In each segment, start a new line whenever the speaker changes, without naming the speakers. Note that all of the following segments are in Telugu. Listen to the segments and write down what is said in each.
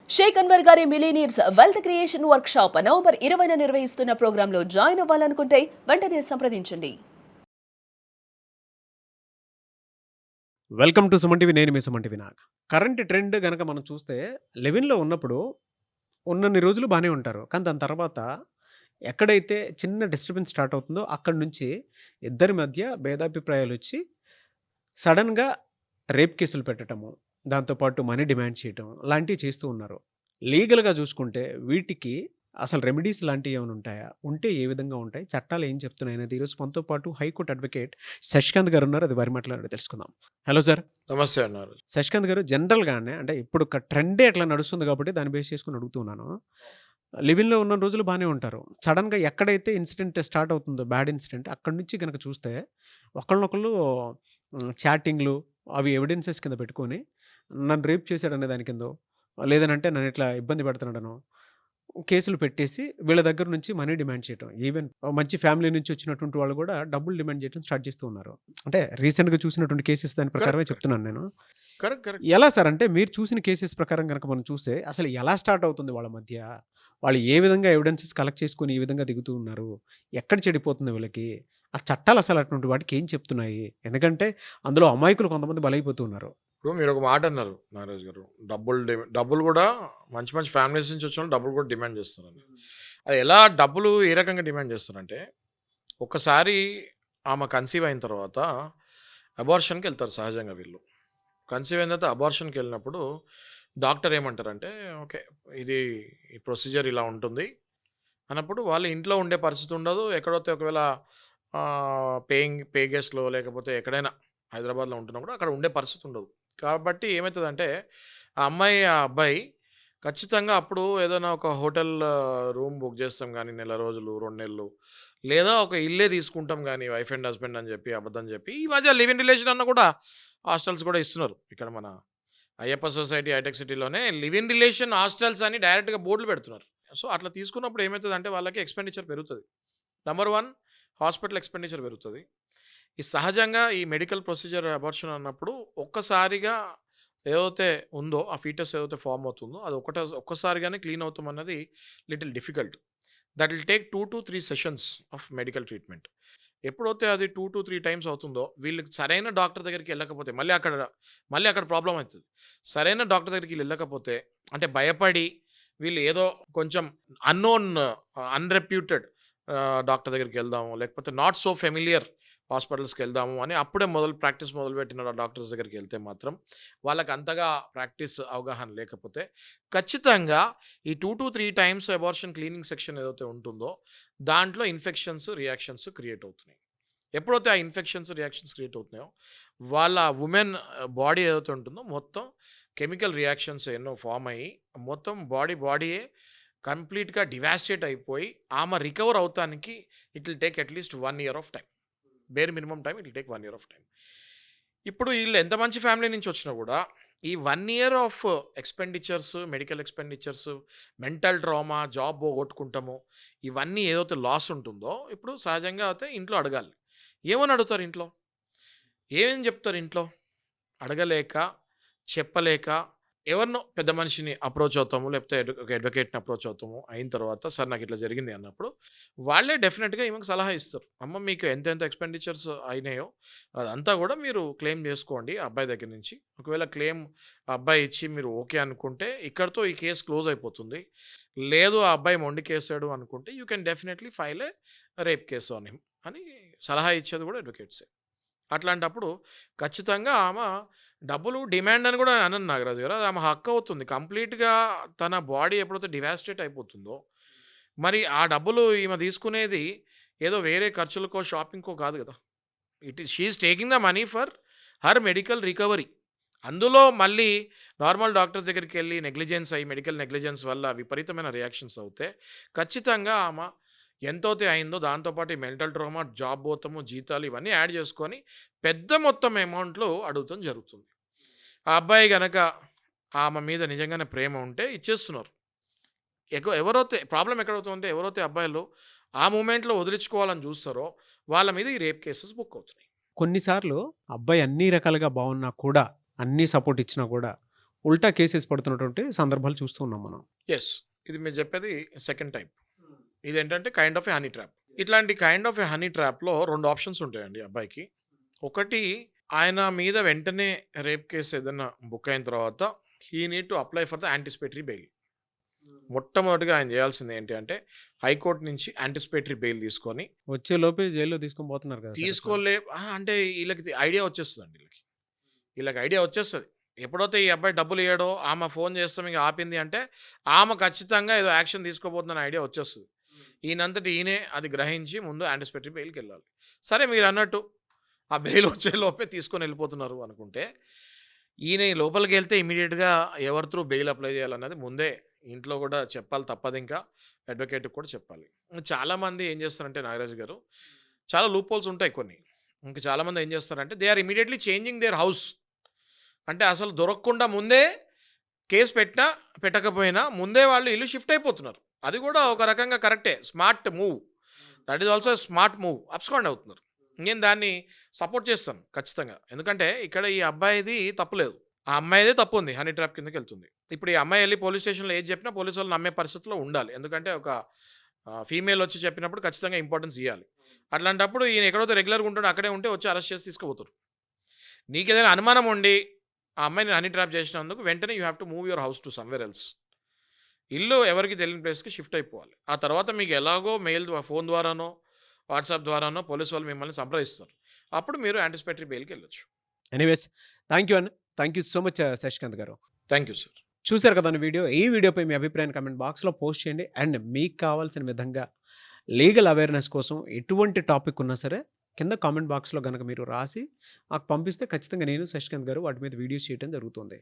షేక్ అన్వర్ గారి millionaires wealth creation workshop November 20న నిర్వహిస్తున్న ప్రోగ్రాంలో జాయిన్ అవ్వాలనుకుంటే వెంటనే సంప్రదించండి.
Welcome to Suman TV. నేను మీ సుమన్ టీవీ. నాకు కరెంట్ ట్రెండ్ గనక మనం చూస్తే లెవెన్లో ఉన్నప్పుడు ఉన్నన్ని రోజులు బాగానే ఉంటారు. కానీ దాని తర్వాత ఎక్కడైతే చిన్న డిస్టర్బెన్స్ స్టార్ట్ అవుతుందో అక్కడి నుంచి ఇద్దరి మధ్య భేదాభిప్రాయాలు వచ్చి సడన్గా రేప్ కేసులు పెట్టడము, దాంతోపాటు మనీ డిమాండ్ చేయటం లాంటివి చేస్తూ ఉన్నారు. లీగల్గా చూసుకుంటే వీటికి అసలు రెమెడీస్ లాంటివి ఏమైనా ఉంటాయా? ఉంటే ఏ విధంగా ఉంటాయి? చట్టాలు ఏం చెప్తున్నాయి అనేది ఈరోజు మనతో పాటు హైకోర్టు అడ్వకేట్ శశికాంత్ గారు ఉన్నారు. అది వారి మాట్లాడి తెలుసుకుందాం. Hello sir.
నమస్తే అన్నారు.
శశికాంత్ గారు, జనరల్గానే అంటే ఇప్పుడు ఒక ట్రెండే అట్లా నడుస్తుంది కాబట్టి దాన్ని బేస్ చేసుకుని అడుగుతున్నాను. లివిన్లో ఉన్న రోజులు బాగానే ఉంటారు. సడన్గా ఎక్కడైతే ఇన్సిడెంట్ స్టార్ట్ అవుతుందో బ్యాడ్ ఇన్సిడెంట్ అక్కడి నుంచి కనుక చూస్తే ఒకళ్ళనొకళ్ళు చాటింగ్లు అవి ఎవిడెన్సెస్ కింద పెట్టుకొని నన్ను రేప్ చేశాడనే దాని కిందో లేదనంటే నన్ను ఇట్లా ఇబ్బంది పెడుతున్నాడనో కేసులు పెట్టేసి వీళ్ళ దగ్గర నుంచి మనీ డిమాండ్ చేయటం. ఈవెన్ మంచి ఫ్యామిలీ నుంచి వచ్చినటువంటి వాళ్ళు కూడా డబ్బులు డిమాండ్ చేయడం స్టార్ట్ చేస్తూ ఉన్నారు. అంటే రీసెంట్గా చూసినటువంటి కేసెస్ దాని ప్రకారమే చెప్తున్నాను నేను.
కరెక్ట్.
ఎలా సార్ అంటే మీరు చూసిన కేసెస్ ప్రకారం కనుక మనం చూస్తే అసలు ఎలా స్టార్ట్ అవుతుంది వాళ్ళ మధ్య? వాళ్ళు ఏ విధంగా ఎవిడెన్సెస్ కలెక్ట్ చేసుకొని ఈ విధంగా దిగుతూ ఉన్నారు? ఎక్కడ చెడిపోతుంది వీళ్ళకి? ఆ చట్టాలు అసలు అటువంటి వాటికి ఏం చెప్తున్నాయి? ఎందుకంటే అందులో అమాయకులు కొంతమంది బలైపోతూ ఉన్నారు.
ఇప్పుడు మీరు ఒక మాట అన్నారు నాగరాజు గారు, డబ్బులు కూడా మంచి మంచి ఫ్యామిలీస్ నుంచి వచ్చిన వాళ్ళు డబ్బులు కూడా డిమాండ్ చేస్తారని. అది ఎలా డబ్బులు ఏ రకంగా డిమాండ్ చేస్తారంటే, ఒకసారి ఆమె కన్సీవ్ అయిన తర్వాత అబార్షన్కి వెళ్తారు సహజంగా వీళ్ళు. కన్సీవ్ అయిన తర్వాత అబార్షన్కి వెళ్ళినప్పుడు డాక్టర్ ఏమంటారంటే, ఓకే ఇది ఈ ప్రొసీజర్ ఇలా ఉంటుంది అన్నప్పుడు వాళ్ళు ఇంట్లో ఉండే పరిస్థితి ఉండదు. ఎక్కడైతే ఒకవేళ పే గెస్ట్లో లేకపోతే ఎక్కడైనా హైదరాబాద్లో ఉంటున్నా కూడా అక్కడ ఉండే పరిస్థితి ఉండదు. కాబట్టి ఏమవుతుందంటే ఆ అమ్మాయి ఆ అబ్బాయి ఖచ్చితంగా అప్పుడు ఏదైనా ఒక హోటల్ రూమ్ బుక్ చేస్తాం కానీ నెల రోజులు 2 నెలలు, లేదా ఒక ఇల్లే తీసుకుంటాం కానీ వైఫ్ అండ్ హస్బెండ్ అని చెప్పి అబద్ధం చెప్పి ఈ మధ్య లివ్ ఇన్ రిలేషన్ అన్న కూడా హాస్టల్స్ కూడా ఇస్తున్నారు. ఇక్కడ మన అయ్యప్ప సొసైటీ హైటెక్ సిటీలోనే లివ్ ఇన్ రిలేషన్ హాస్టల్స్ అని డైరెక్ట్గా బోర్డులు పెడుతున్నారు. సో అట్లా తీసుకున్నప్పుడు ఏమవుతుందంటే వాళ్ళకి ఎక్స్పెండిచర్ పెరుగుతుంది. నెంబర్ 1 హాస్పిటల్ ఎక్స్పెండిచర్ పెరుగుతుంది. ఈ సహజంగా ఈ మెడికల్ ప్రొసీజర్ అబార్షన్ అన్నప్పుడు ఒక్కసారిగా ఏదైతే ఉందో ఆ ఫీటస్ ఏదైతే ఫామ్ అవుతుందో అది ఒక్కసారిగానే క్లీన్ అవుతాం అన్నది little difficult. That will take 2 to 3 sessions of medical treatment. ఎప్పుడైతే అది 2 to 3 టైమ్స్ అవుతుందో వీళ్ళకి సరైన డాక్టర్ దగ్గరికి వెళ్ళకపోతే మళ్ళీ అక్కడ ప్రాబ్లం అవుతుంది. సరైన డాక్టర్ దగ్గరికి వెళ్ళకపోతే అంటే భయపడి వీళ్ళు ఏదో కొంచెం అన్రెప్యూటెడ్ డాక్టర్ దగ్గరికి వెళ్దాము, లేకపోతే నాట్ సో ఫెమిలియర్ హాస్పిటల్స్కి వెళ్దాము అని అప్పుడే ప్రాక్టీస్ మొదలుపెట్టిన డాక్టర్స్ దగ్గరికి వెళ్తే మాత్రం వాళ్ళకి అంతగా ప్రాక్టీస్ అవగాహన లేకపోతే ఖచ్చితంగా ఈ 2 to 3 times abortion cleaning section ఏదైతే ఉంటుందో దాంట్లో ఇన్ఫెక్షన్స్ రియాక్షన్స్ క్రియేట్ అవుతున్నాయి. ఎప్పుడైతే ఆ ఇన్ఫెక్షన్స్ రియాక్షన్స్ క్రియేట్ అవుతున్నాయో వాళ్ళ ఉమెన్ బాడీ ఏదైతే ఉంటుందో మొత్తం కెమికల్ రియాక్షన్స్ ఎన్నో ఫామ్ అయ్యి మొత్తం బాడీయే కంప్లీట్గా డివాస్టేట్ అయిపోయి ఆమె రికవర్ అవుతానికి it will take at least 1 year of time. Bare minimum time it will take 1 year of time. ఇప్పుడు వీళ్ళు ఎంత మంచి ఫ్యామిలీ నుంచి వచ్చినా కూడా ఈ 1 year of expenditures, medical expenditures, mental trauma, job పోగొట్టుకుంటాము, ఇవన్నీ ఏదైతే లాస్ ఉంటుందో ఇప్పుడు సహజంగా అయితే ఇంట్లో అడగాలి. ఏమని అడుగుతారు ఇంట్లో? ఏమేం చెప్తారు ఇంట్లో? అడగలేక చెప్పలేక ఎవరినో పెద్ద మనిషిని అప్రోచ్ అవుతాము, లేకపోతే ఒక అడ్వకేట్ని అప్రోచ్ అవుతాము. అయిన తర్వాత సార్ నాకు ఇట్లా జరిగింది అన్నప్పుడు వాళ్ళే డెఫినెట్గా ఈమెకు సలహా ఇస్తారు. అమ్మ మీకు ఎంత ఎక్స్పెండిచర్స్ అయినాయో అదంతా కూడా మీరు క్లెయిమ్ చేసుకోండి ఆ అబ్బాయి దగ్గర నుంచి. ఒకవేళ క్లెయిమ్ ఆ అబ్బాయి ఇచ్చి మీరు ఓకే అనుకుంటే ఇక్కడతో ఈ కేసు క్లోజ్ అయిపోతుంది. లేదు ఆ అబ్బాయి మొండికేసాడు అనుకుంటే you can definitely file A rape case on him అని సలహా ఇచ్చేది కూడా అడ్వకేట్సే. అట్లాంటప్పుడు ఖచ్చితంగా ఆమె డబ్బులు డిమాండ్ అని కూడా అనను నాగరాజు గారు. అది ఆమె హక్కు అవుతుంది. కంప్లీట్‌గా తన బాడీ ఎప్పుడైతే డివాస్టేట్ అయిపోతుందో, మరి ఆ డబ్బులు ఈమె తీసుకునేది ఏదో వేరే ఖర్చులకో, షాపింగ్‌కో కాదు కదా! She is taking the money for her medical recovery. అందులో మళ్ళీ నార్మల్ డాక్టర్స్ దగ్గరికెళ్ళి మెడికల్ నెగ్లిజెన్స్ వల్ల విపరీతమైన రియాక్షన్స్ అవుతే ఖచ్చితంగా ఆమె ఎంతైతే అయిందో దాంతో పాటు ఈ మెంటల్ ట్రామా, జాబ్ పోతాము, జీతాలు ఇవన్నీ యాడ్ చేసుకొని పెద్ద మొత్తం అమౌంట్‌లో అడుగుతం జరుగుతుంది. ఆ అబ్బాయి గనక ఆమె మీద నిజంగానే ప్రేమ ఉంటే ఇచ్చేస్తున్నారు. ఎవరైతే ప్రాబ్లమ్ ఎక్కడవుతుందంటే ఎవరైతే అబ్బాయిలు ఆ మూమెంట్‌లో వదిలించుకోవాలని చూస్తారో వాళ్ళ మీద ఈ రేప్ కేసెస్ బుక్ అవుతున్నాయి.
కొన్నిసార్లు అబ్బాయి అన్ని రకాలుగా బాగున్నా కూడా, అన్నీ సపోర్ట్ ఇచ్చినా కూడా ఉల్టా కేసెస్ పడుతున్నటువంటి సందర్భాలు చూస్తూ ఉన్నాం మనం.
యెస్. ఇది మీరు చెప్పేది సెకండ్ టైప్. ఇదేంటంటే kind of A honey trap. ఇట్లాంటి కైండ్ ఆఫ్ ఏ హనీ ట్రాప్‌లో 2 ఆప్షన్స్ ఉంటాయండి అబ్బాయికి. ఒకటి, ఆయన మీద వెంటనే రేప్ కేస్ ఏదైనా బుక్ అయిన తర్వాత he need to apply for the anticipatory bail. మొట్టమొదటిగా ఆయన చేయాల్సింది ఏంటి అంటే హైకోర్టు నుంచి యాంటిసిపేటరీ బెయిల్ తీసుకొని
వచ్చే లోపే జైల్లో తీసుకొని పోతున్నారు కదా సార్ ఇట్లా.
అంటే వీళ్ళకి ఐడియా వచ్చేస్తుందండి. వీళ్ళకి ఐడియా వచ్చేస్తుంది. ఎప్పుడైతే ఈ అబ్బాయి డబ్బులు ఇయ్యాడో ఆమె ఫోన్ చేస్తాం ఇంకా ఆపింది అంటే ఆమె ఖచ్చితంగా ఏదో యాక్షన్ తీసుకోబోతుందని ఐడియా వచ్చేస్తుంది. ఈయనంతటి ఈయనే అది గ్రహించి ముందు యాంటిసిపేటరీ బెయిల్కి వెళ్ళాలి. సరే మీరు అన్నట్టు ఆ బెయిల్ వచ్చే లోపే తీసుకొని వెళ్ళిపోతున్నారు అనుకుంటే ఈయన ఈ లోపలికి వెళ్తే ఇమీడియట్గా ఎవరి త్రూ బెయిల్ అప్లై చేయాలన్నది ముందే ఇంట్లో కూడా చెప్పాలి, తప్పదు. ఇంకా అడ్వకేట్కి కూడా చెప్పాలి. చాలామంది ఏం చేస్తారంటే నాగరాజు గారు, చాలా లూప్ హోల్స్ ఉంటాయి కొన్ని. ఇంకా చాలామంది ఏం చేస్తారంటే they are immediately changing their house. అంటే అసలు దొరకకుండా ముందే కేసు పెట్టకపోయినా ముందే వాళ్ళు ఇల్లు షిఫ్ట్ అయిపోతున్నారు. అది కూడా ఒక రకంగా కరెక్టే, smart move. That is also smart move. Abscond అవుతున్నారు. నేను దాన్ని సపోర్ట్ చేస్తాను ఖచ్చితంగా. ఎందుకంటే ఇక్కడ ఈ అబ్బాయిది తప్పులేదు, ఆ అమ్మాయిదే తప్పు ఉంది, హనీ ట్రాప్ కిందకి వెళ్తుంది. ఇప్పుడు ఈ అమ్మాయి వెళ్ళి పోలీస్ స్టేషన్లో ఏది చెప్పినా పోలీసు వాళ్ళు నమ్మే పరిస్థితిలో ఉండాలి. ఎందుకంటే ఒక ఫీమేల్ వచ్చి చెప్పినప్పుడు ఖచ్చితంగా ఇంపార్టెన్స్ ఇవ్వాలి. అట్లాంటప్పుడు ఈయన ఎక్కడైతే రెగ్యులర్గా ఉంటాడో అక్కడే ఉంటే వచ్చి అరెస్ట్ చేసి తీసుకుపోతారు. నీకు ఏదైనా అనుమానం ఉండి ఆ అమ్మాయిని హనీ ట్రాప్ చేసినందుకు వెంటనే you have to move your house to somewhere else. ఇల్లు ఎవరికి తెలియని ప్లేస్కి షిఫ్ట్ అయిపోవాలి. ఆ తర్వాత మీకు ఎలాగో మెయిల్ ఫోన్ ద్వారానో వాట్సాప్ ద్వారానో పోలీసు వాళ్ళు మిమ్మల్ని సంప్రదిస్తారు. అప్పుడు మీరు యాంటిసిపేటరీ బెయిల్కి వెళ్ళొచ్చు.
ఎనీవేస్ థ్యాంక్ యూ అన్న. Thank you so much Shashikanth garu.
Thank you sir.
చూశారు కదా వీడియో. ఈ వీడియోపై మీ అభిప్రాయాన్ని కమెంట్ బాక్స్లో పోస్ట్ చేయండి. అండ్ మీకు కావాల్సిన విధంగా లీగల్ అవేర్నెస్ కోసం ఎటువంటి టాపిక్ ఉన్నా సరే కింద కామెంట్ బాక్స్లో కనుక మీరు రాసి మాకు పంపిస్తే ఖచ్చితంగా నేను శశికాంత్ గారు వాటి మీద వీడియోస్ చేయడం జరుగుతుంది.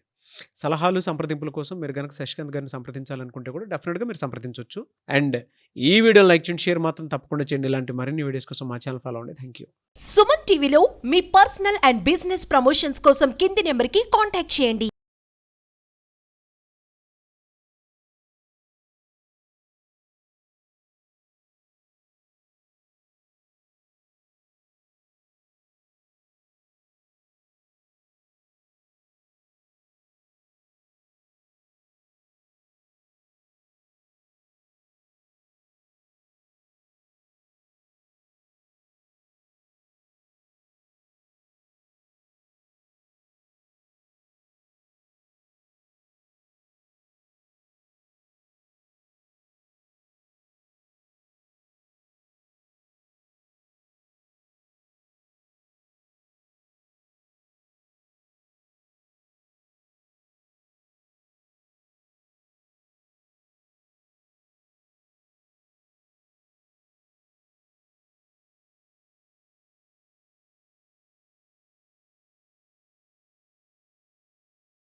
సలహాలు సంప్రదింపుల కోసం మీరు కనుక శశికాంత్ గారిని సంప్రదించాలనుకుంటే కూడా డెఫినెట్గా మీరు సంప్రదించవచ్చు. అండ్ ఈ వీడియో లైక్ చేయండి, షేర్ మాత్రం తప్పకుండా చేయండి. ఇలాంటి మరిన్ని వీడియోస్ కోసం మా ఛానల్ ఫాలో అవ్వండి. Thank you.
సుమన్ టీవీలో మీ పర్సనల్ అండ్ బిజినెస్ ప్రమోషన్స్ కోసం కింది నెంబర్కి కాంటాక్ట్ చేయండి.